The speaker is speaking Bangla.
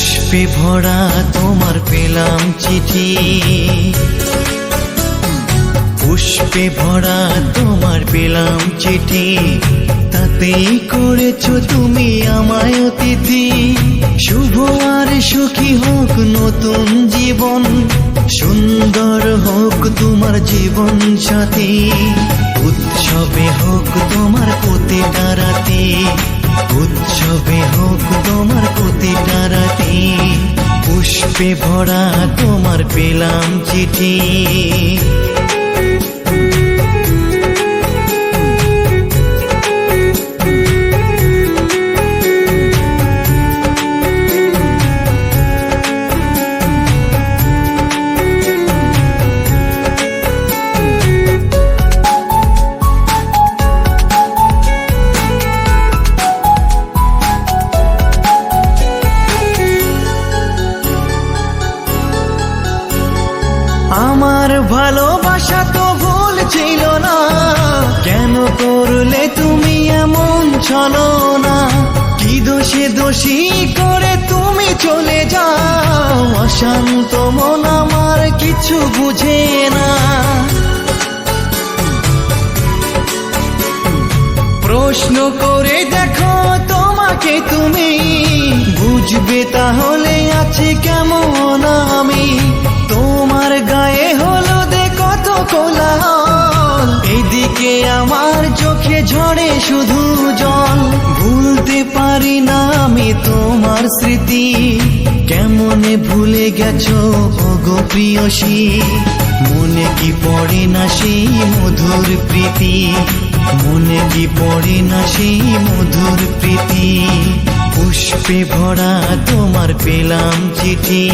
পুষ্পে ভরা তোমার পেলাম চিঠি, পুষ্পে ভরা তোমার পেলাম চিঠি, তাতেই করেছো তুমি আমায় অতিথি। শুভ আর সুখী হোক নতুন জীবন, সুন্দর হোক তোমার জীবন সাথী। উৎসবে হোক তোমার প্রতিটা রাতি, উৎসবে হোক তোমার প্রতিটা রাতি। পুষ্পে ভরা তোমার পেলাম চিঠি। আমার ভালোবাসা তো ভুল ছিল না, কেন করলে তুমি এমন ছলনা? কি দোষে দোষী করে তুমি চলে যাও, অশান্ত মন আমার কিছু বুঝে না। প্রশ্ন করে দেখো তোমাকে তুমি, বুঝবে তাহলে আছে কেমন আমি। তোমার গায়ে হলুদে কত কোলাহল, এদিকে আমার চোখে ঝরে শুধু জল। ভুলতে পারি না আমি তোমার স্মৃতি, কেমনে ভুলে গেছো ওগো প্রিয়সী। মনে কি পড়ে না সেই মধুর প্রীতি, মনে কি পড়ে না সেই মধুর প্রীতি। পুষ্পে ভরা তোমার পেলাম চিঠি।